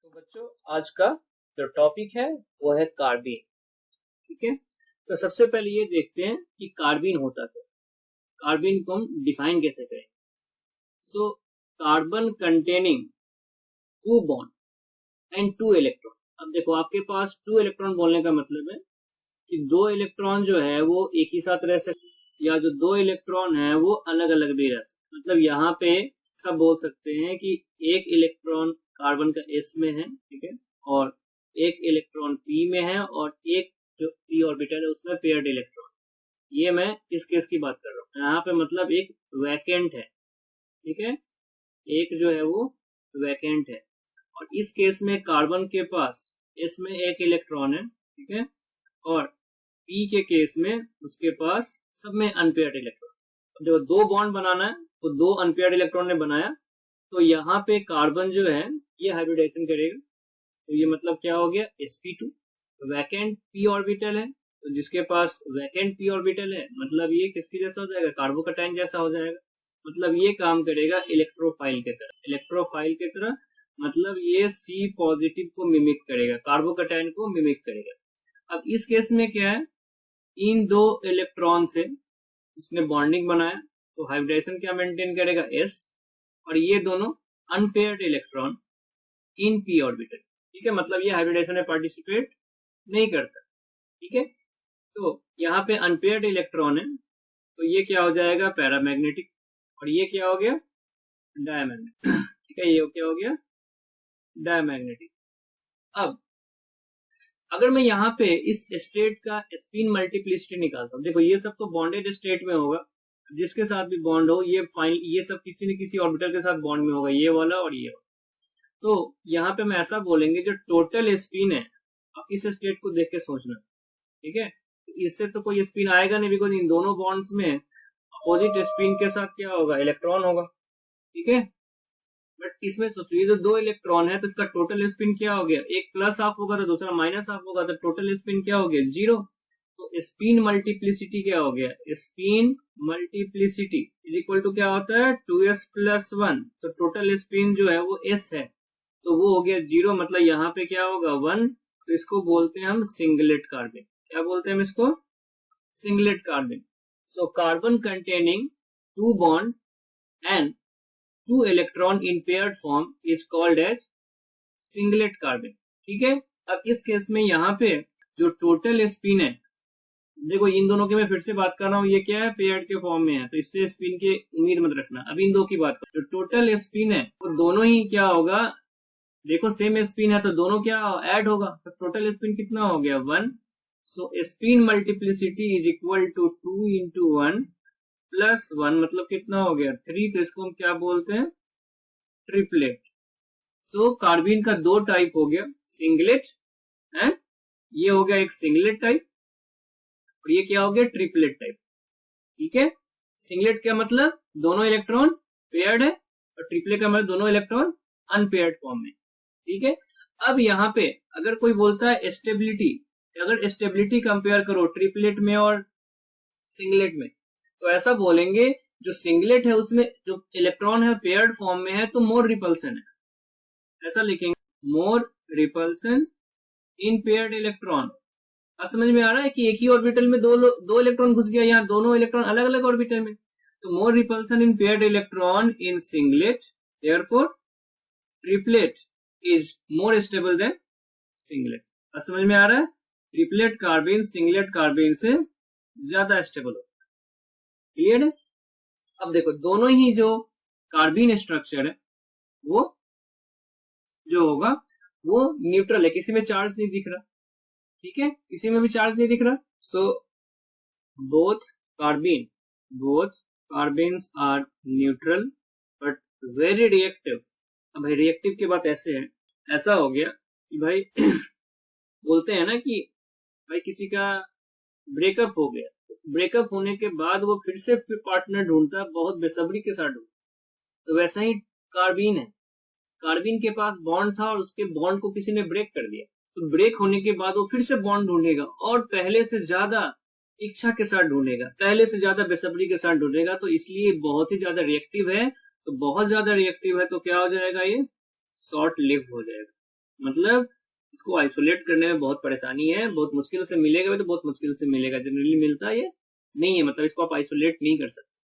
तो बच्चों आज का जो टॉपिक है वो है कार्बीन। ठीक है, तो सबसे पहले ये देखते हैं कि कार्बीन होता क्या। कार्बीन को हम डिफाइन कैसे करें। सो carbon containing 2 bond and 2 electron. अब देखो आपके पास 2 इलेक्ट्रॉन बोलने का मतलब है कि 2 इलेक्ट्रॉन जो है वो एक ही साथ रह सकते, या जो 2 इलेक्ट्रॉन है वो अलग अलग भी रह सकते। मतलब यहाँ पे सब बोल सकते हैं कि एक इलेक्ट्रॉन कार्बन का S में है, ठीक है, और एक इलेक्ट्रॉन P में है, और एक जो P ऑर्बिटल है उसमें पेयर्ड इलेक्ट्रॉन। ये मैं इस केस की बात कर रहा हूँ। यहाँ पे मतलब एक वैकेंट है, ठीक है, एक जो है वो वैकेंट है। और इस केस में कार्बन के पास S में एक इलेक्ट्रॉन है, ठीक है, और P के केस में उसके पास सब में अनपेयर्ड इलेक्ट्रॉन। जो 2 बॉन्ड बनाना है तो 2 अनपेयर्ड इलेक्ट्रॉन ने बनाया, तो यहाँ पे कार्बन जो है ये हाइब्रिडाइजेशन करेगा। तो ये मतलब क्या हो गया, sp2 वैकेंट p ऑर्बिटल है। तो जिसके पास वैकेंट p ऑर्बिटल है मतलब ये किसके जैसा हो जाएगा, कार्बोकैटायन जैसा हो जाएगा। मतलब ये काम करेगा इलेक्ट्रोफाइल की तरह। इलेक्ट्रोफाइल की तरह मतलब ये C पॉजिटिव को मिमिक करेगा, कार्बोकैटायन को मिमिक करेगा। अब इस केस में क्या है, इन 2 इलेक्ट्रॉन से इसने बॉन्डिंग बनाया तो हाइब्रिडाइजेशन क्या मेंटेन करेगा, S, और ये दोनों unpaired electron in p orbital. ठीक है, मतलब ये हाइब्रिडाइजेशन में पार्टिसिपेट नहीं करता। ठीक है, तो यहाँ पे अनपेयर्ड इलेक्ट्रॉन है तो ये क्या हो जाएगा, पैरामैग्नेटिक, और ये क्या हो गया, डायमैग्नेटिक। ठीक है, ये क्या हो गया, डायमैग्नेटिक। अब अगर मैं यहाँ पे इस स्टेट का स्पिन मल्टीप्लिसिटी निकालता हूँ, देखो ये सब तो बॉन्डेड स्टेट में होगा, जिसके साथ भी बॉन्ड हो ये फाइनल ये सब किसी न किसी ऑर्बिटल के साथ बॉन्ड में होगा, ये वाला और ये वाला। तो यहाँ पे मैं ऐसा बोलेंगे जो टोटल स्पिन है, आप इस स्टेट को देख के सोचना, ठीक है, तो इससे तो कोई स्पिन आएगा नहीं, बिकॉज इन दोनों बॉन्ड्स में अपोजिट स्पिन के साथ क्या होगा, इलेक्ट्रॉन होगा। ठीक है, बट इसमें सोचिए ये जो 2 इलेक्ट्रॉन है तो इसका टोटल स्पिन क्या हो गया, एक प्लस हाफ होगा तो दूसरा माइनस हाफ होगा, तो टोटल स्पिन क्या हो गया, 0। तो स्पिन मल्टीप्लिसिटी क्या हो गया, spin multiplicity is equal to क्या होता है, 2s + 1। तो टोटल स्पिन जो है वो s है, तो वो हो गया 0। मतलब यहाँ पे क्या होगा, 1। तो इसको बोलते हैं हम सिंगलेट कार्बन। क्या बोलते हैं हम इसको, singlet carbon. So carbon containing 2 bond and 2 electron in paired form is called as singlet carbon. ठीक है, अब इस केस में यहाँ पे जो टोटल स्पिन है, देखो इन दोनों की मैं फिर से बात कर रहा हूँ, ये क्या है, पेयर्ड के फॉर्म में है, तो इससे स्पिन की उम्मीद मत रखना। अब इन दो की बात करो, जो टोटल स्पिन है वो दोनों ही क्या होगा, देखो सेम स्पिन है तो दोनों क्या ऐड होगा, तो टोटल स्पिन कितना हो गया, 1। So spin multiplicity is equal to 2 × 1 + 1, मतलब कितना हो गया, 3। तो इसको हम क्या बोलते हैं, ट्रिपलेट। सो कार्बन का 2 टाइप हो गया, सिंगलेट है, ये हो गया एक सिंगलेट टाइप, और ये क्या हो गया, ट्रिपलेट टाइप। ठीक है, सिंगलेट क्या मतलब दोनों इलेक्ट्रॉन पेयर्ड है, और ट्रिपलेट का मतलब दोनों इलेक्ट्रॉन अनपेयर्ड फॉर्म में। ठीक है, अब यहाँ पे अगर कोई बोलता है स्टेबिलिटी, अगर स्टेबिलिटी कंपेयर करो ट्रिपलेट में और सिंगलेट में, तो ऐसा बोलेंगे जो सिंगलेट है उसमें जो इलेक्ट्रॉन है पेयर्ड फॉर्म में है तो मोर रिपल्सन है, ऐसा लिखेंगे, मोर रिपल्सन इन पेयर्ड इलेक्ट्रॉन। अब समझ में आ रहा है कि एक ही ऑर्बिटल में दो इलेक्ट्रॉन घुस गया, यहाँ दोनों इलेक्ट्रॉन अलग अलग ऑर्बिटल में, तो more repulsion in paired electron in singlet, therefore triplet is more stable then singlet. अब समझ में आ रहा है, ट्रिपलेट कार्बन सिंगलेट कार्बन से ज्यादा स्टेबल होता है। क्लियर है। अब देखो दोनों ही जो कार्बन स्ट्रक्चर है वो जो होगा वो न्यूट्रल है, किसी में चार्ज नहीं दिख रहा। ठीक है, किसी में भी चार्ज नहीं दिख रहा। So both carbons are neutral but very reactive. अब भाई रिएक्टिव की बात ऐसे है, ऐसा हो गया कि भाई बोलते हैं ना कि भाई किसी का ब्रेकअप हो गया, ब्रेकअप होने के बाद वो फिर से पार्टनर ढूंढता है, बहुत बेसब्री के साथ ढूंढता। तो वैसा ही कार्बन है, कार्बन के पास बॉन्ड था और उसके बॉन्ड को किसी ने ब्रेक कर दिया, तो ब्रेक होने के बाद वो फिर से बॉन्ड ढूंढेगा और पहले से ज्यादा इच्छा के साथ ढूंढेगा, पहले से ज्यादा बेसब्री के साथ ढूंढेगा। तो इसलिए बहुत ही ज्यादा रिएक्टिव है, तो बहुत ज्यादा रिएक्टिव है तो क्या हो जाएगा, ये शॉर्ट लिव्ड हो जाएगा। मतलब इसको आइसोलेट करने में बहुत परेशानी है, बहुत मुश्किल से मिलेगा भी तो बहुत मुश्किल से मिलेगा, जनरली मिलता ये नहीं है, मतलब इसको आप आइसोलेट नहीं कर सकते।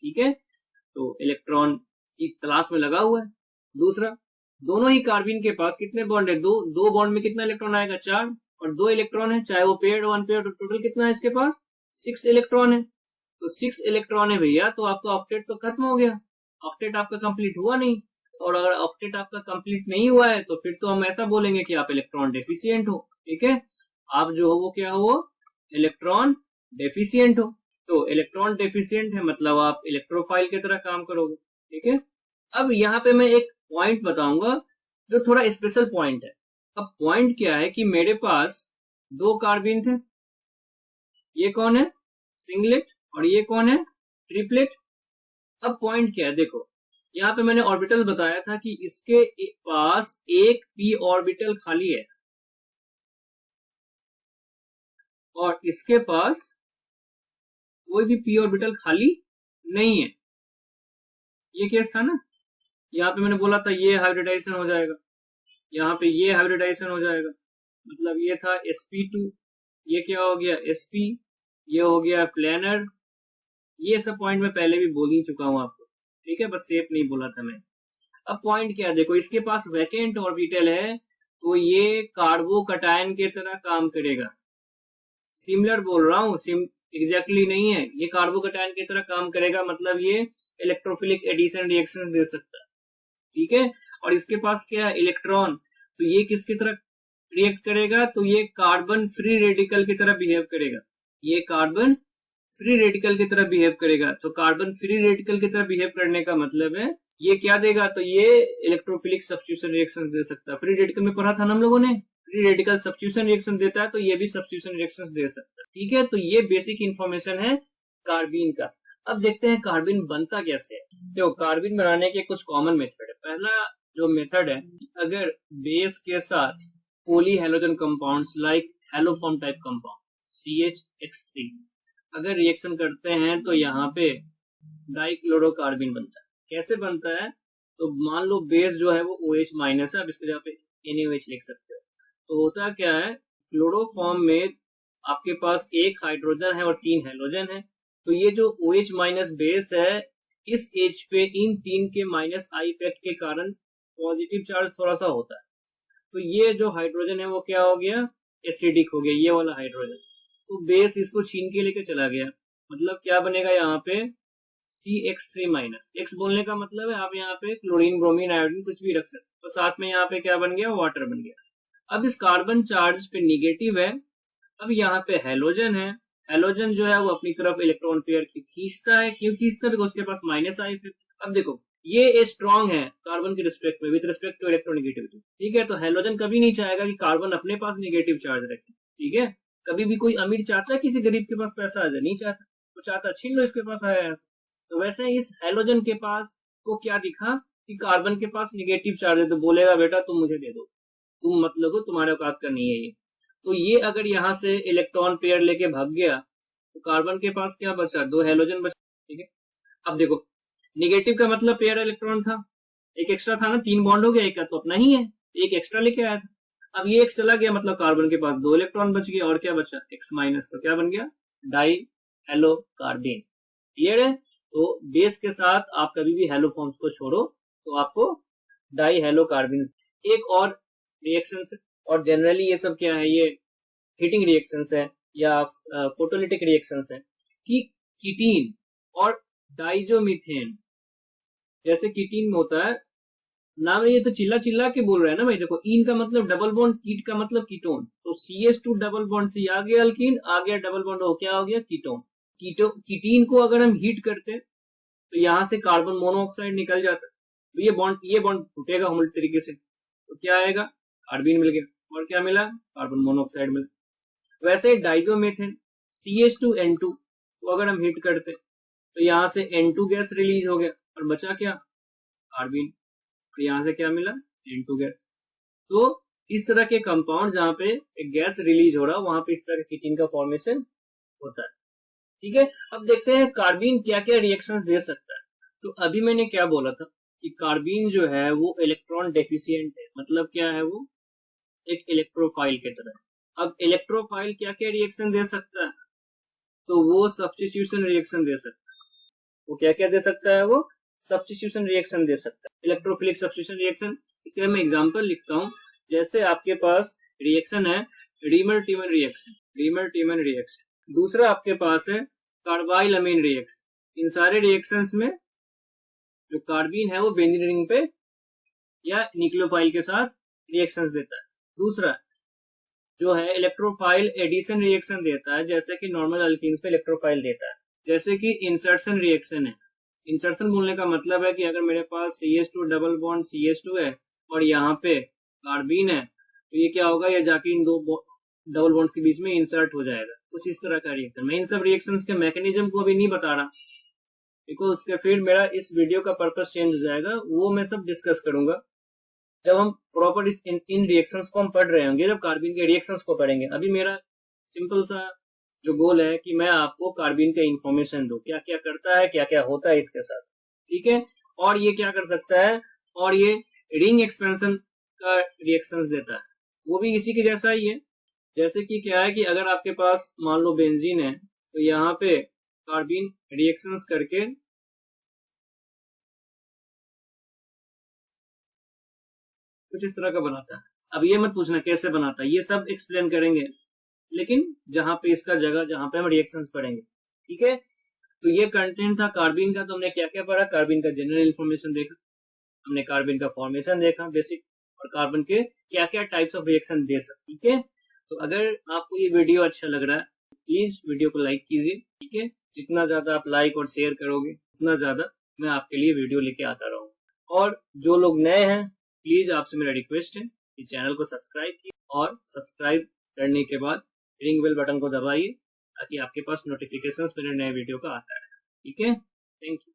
ठीक है, तो इलेक्ट्रॉन की तलाश में लगा हुआ है। दूसरा, दोनों ही कार्बिन के पास कितने बॉन्ड है? दो बॉन्ड में कितना इलेक्ट्रॉन आएगा? 4, और 2 इलेक्ट्रॉन है, चाहे वो पेयर 1 पेयर, तो टोटल कितना है इसके पास? 6 इलेक्ट्रॉन है। तो 6 इलेक्ट्रॉन है भैया, तो आपका ऑक्टेट तो खत्म हो गया, ऑक्टेट आपका कंप्लीट हुआ नहीं। और अगर ऑक्टेट आपका कंप्लीट नहीं हुआ है तो फिर तो हम ऐसा बोलेंगे कि आप इलेक्ट्रॉन डेफिशिएंट हो। ठीक है, आप जो हो वो क्या हो? इलेक्ट्रॉन डेफिशिएंट हो। तो इलेक्ट्रॉन डेफिशिएंट है मतलब आप इलेक्ट्रोफाइल की तरह काम करोगे। ठीक है, अब यहाँ पे मैं एक पॉइंट बताऊंगा जो थोड़ा स्पेशल पॉइंट है। अब पॉइंट क्या है कि मेरे पास 2 कार्बिन थे, ये कौन है? सिंगलेट, और ये कौन है? ट्रिपलेट। अब पॉइंट क्या है, देखो यहाँ पे मैंने ऑर्बिटल बताया था कि इसके पास एक p ऑर्बिटल खाली है और इसके पास कोई भी p ऑर्बिटल खाली नहीं है। ये केस था ना, यहाँ पे मैंने बोला था ये हाइब्रिडाइजेशन हो जाएगा, यहाँ पे ये हाइब्रिडाइजेशन हो जाएगा, मतलब ये था sp2, ये क्या हो गया? sp, ये हो गया प्लेनर। ये सब पॉइंट मैं पहले भी बोल ही चुका हूं आपको। ठीक है, बस सेफ नहीं बोला था मैं। अब पॉइंट क्या है, देखो इसके पास वैकेंट ऑर्बिटल है तो ये कार्बोकटायन के तरह काम करेगा। सिमिलर बोल रहा हूँ, एग्जैक्टली नहीं है, ये कार्बोकटायन की तरह काम करेगा, मतलब ये इलेक्ट्रोफिलिक एडिशन रिएक्शन दे सकता है। ठीक है, और इसके पास क्या है? इलेक्ट्रॉन, तो ये किसकी तरह रिएक्ट करेगा? तो ये कार्बन फ्री रेडिकल की तरह बिहेव करेगा, ये कार्बन फ्री रेडिकल की तरह बिहेव करेगा। तो कार्बन फ्री रेडिकल की तरह बिहेव करने का मतलब है ये क्या देगा? तो ये इलेक्ट्रोफिलिक सब्स्टिट्यूशन रिएक्शंस दे सकता है। फ्री रेडिकल में पढ़ा था ना हम लोगों ने, फ्री रेडिकल सब्स्टिट्यूशन रिएक्शन देता है तो ये भी सब्स्टिट्यूशन रिएक्शंस दे सकता है। ठीक है, तो ये बेसिक इंफॉर्मेशन है कार्बिन का। अब देखते हैं कार्बिन बनता कैसे है। देखो कार्बिन बनाने के कुछ कॉमन मेथड है। पहला जो मेथड है, अगर बेस के साथ poly halogen compounds like haloform type compound CH(X3) अगर रिएक्शन करते हैं तो यहाँ पे डाइक्लोरोकार्बिन बनता है। कैसे बनता है? तो मान लो बेस जो है वो OH- है, अब इसके जगह पे NaOH लिख सकते हो। तो होता क्या है, क्लोरोफॉर्म में आपके पास एक हाइड्रोजन है और 3 हेलोजन है। तो ये जो OH- बेस है, इस H पे इन 3 के -I इफेक्ट के कारण पॉजिटिव चार्ज थोड़ा सा होता है। तो ये जो हाइड्रोजन है वो क्या हो गया? एसिडिक हो गया, ये वाला हाइड्रोजन। तो बेस इसको छीन के लेके चला गया, मतलब क्या बनेगा यहाँ पे? CH3-। X बोलने का मतलब है आप यहाँ पे क्लोरीन, ब्रोमीन, आयोडीन कुछ भी रख सकते हो। तो साथ में यहाँ पे क्या बन गया? वाटर बन गया। अब इस कार्बन चार्ज पे निगेटिव है, अब यहाँ पे हेलोजन है, हेलोजन जो है वो अपनी तरफ इलेक्ट्रॉन पेयर खींचता है। क्यों खींचता है? बिकॉज उसके पास -I इफेक्ट। अब देखो ये स्ट्रॉन्ग है कार्बन के रिस्पेक्ट में विद रिस्पेक्ट टू इलेक्ट्रोनिगेटिविटी। ठीक है, तो हेलोजन कभी नहीं चाहेगा कि कार्बन अपने पास निगेटिव चार्ज रखे। ठीक है, कभी भी कोई अमीर चाहता है किसी गरीब के पास पैसा आ जाए? नहीं चाहता, तो चाहता छीन लो इसके पास आया है। तो वैसे इस हेलोजन के पास को क्या दिखा कि कार्बन के पास निगेटिव चार्ज है, तो बोलेगा बेटा तुम मुझे दे दो, तुम मतलब तुम्हारे औकात का नहीं है ये। तो ये अगर यहाँ से इलेक्ट्रॉन पेयर लेके भाग गया तो कार्बन के पास क्या बचा? 2 हेलोजन बचा। ठीक है, अब देखो निगेटिव का मतलब पेयर इलेक्ट्रॉन था, एक एक्स्ट्रा था ना, 3 बॉन्ड हो गया, एक का तो अपना ही है, एक एक्स्ट्रा लेके आया था। अब ये एक चला गया, मतलब कार्बन के पास 2 इलेक्ट्रॉन बच गए, और क्या बचा? X-, तो क्या बन गया? Die hello कार्बिन। क्लियर है? तो बेस के साथ आप कभी भी हेलो फॉर्म्स को छोड़ो तो आपको डाई हेलो कार्बिन। एक और रिएक्शन है, और जनरली ये सब क्या है? ये हीटिंग रिएक्शंस है या फोटोलिटिक रिएक्शंस है कि कीटीन और डाइजोमीथेन, जैसे कीटीन में होता है नाम, ये तो चिल्ला चिल्ला के बोल रहे हैं ना भाई। देखो इन का मतलब डबल बॉन्ड, कीट का मतलब कीटोन, तो CH2 डबल बॉन्ड से आ गया अल्कीन, आ गया डबल बॉन्ड हो, क्या हो गया? कीटोन। कीटीन को अगर हम हीट करते तो यहाँ से कार्बन मोनोऑक्साइड निकल जाता, तो ये बॉन्ड टूटेगा होमोलिक तरीके से, तो क्या आएगा? कार्बिन मिल गया, और क्या मिला? कार्बन मोनोऑक्साइड मिला। वैसे डाइजोमेथेन CH2N2 को अगर हम हीट करते तो यहाँ से N2 गैस रिलीज हो गया, और बचा क्या? कार्बिन। तो यहाँ से क्या मिला? N2 gas. तो इस तरह के कंपाउंड जहाँ पे एक गैस रिलीज हो रहा है वहां पे इस तरह के कीटीन का फॉर्मेशन होता है। ठीक है, अब देखते हैं कार्बिन क्या क्या रिएक्शंस दे सकता है। तो अभी मैंने क्या बोला था कि कार्बिन जो है वो इलेक्ट्रॉन डेफिशिएंट है, मतलब क्या है? वो एक इलेक्ट्रोफाइल की तरह। अब इलेक्ट्रोफाइल क्या क्या रिएक्शन दे सकता है, तो वो सब्स्टिट्यूशन रिएक्शन दे सकता है। वो क्या क्या दे सकता है, वो सब्स्टिट्यूशन रिएक्शन दे सकता है, इलेक्ट्रोफिलिक सब्स्टिट्यूशन रिएक्शन। इसके मैं एग्जांपल लिखता हूँ। जैसे आपके पास रिएक्शन है रीमर टीमन रिएक्शन, रीमर टीमन रिएक्शन। दूसरा आपके पास है कार्बाइल अमीन रिएक्शन। इन सारे रिएक्शंस में जो कार्बीन है वो बेंजीन रिंग पे या न्यूक्लियोफाइल के साथ रिएक्शंस देता है। दूसरा जो है इलेक्ट्रोफाइल एडिशन रिएक्शन देता है, जैसे कि नॉर्मल अल्कीन्स पे इलेक्ट्रोफाइल देता है। जैसे कि इंसर्शन रिएक्शन है। इंसर्शन बोलने का मतलब है कि अगर मेरे पास CH2 डबल बॉन्ड CH2 है और यहाँ पे कार्बीन है, तो ये क्या होगा, ये जाके इन दो डबल बॉन्ड्स के बीच में इंसर्ट हो जाएगा। कुछ इस तरह का रिएक्शन। मैं इन सब रिएक्शंस के मैकेनिज्म को अभी नहीं बता रहा, बिकॉज उसके फिर मेरा इस वीडियो का पर्पस चेंज हो जाएगा। वो मैं सब डिस्कस करूंगा जब हम प्रॉपर इन रिएक्शंस को हम पढ़ रहे होंगे, जब कार्बीन के रिएक्शंस को पढ़ेंगे। अभी मेरा सिंपल सा जो गोल है कि मैं आपको कार्बीन का इंफॉर्मेशन दूं, क्या क्या करता है, क्या क्या होता है इसके साथ, ठीक है। और ये क्या कर सकता है, और ये रिंग एक्सपेंशन का रिएक्शंस देता है, वो भी इसी के जैसा ही है। जैसे कि क्या है कि अगर आपके पास मान लो बेंजीन है, तो यहाँ पे कार्बीन रिएक्शंस करके कुछ इस तरह का बनाता है। अब ये मत पूछना कैसे बनाता है, ये सब एक्सप्लेन करेंगे, लेकिन जहां पे इसका जगह जहां पे हम रिएक्शंस पढ़ेंगे, ठीक है। तो ये कंटेंट था कार्बीन का। तो हमने क्या क्या पढ़ा, कार्बीन का जनरल इन्फॉर्मेशन देखा, हमने कार्बन का फॉर्मेशन देखा बेसिक, और कार्बन के क्या क्या टाइप्स ऑफ रिएक्शन दे सकते, ठीक है। तो अगर आपको ये वीडियो अच्छा लग रहा है, प्लीज वीडियो को लाइक कीजिए, ठीक है। जितना ज्यादा आप लाइक और शेयर करोगे, उतना ज्यादा मैं आपके लिए वीडियो लेके आता रहूंगा। और जो लोग नए हैं, प्लीज आपसे मेरा रिक्वेस्ट है कि चैनल को सब्सक्राइब कीजिए, और सब्सक्राइब करने के बाद रिंग बेल बटन को दबाइए, ताकि आपके पास नोटिफिकेशंस मेरे नए वीडियो का आता है, ठीक है। Thank you.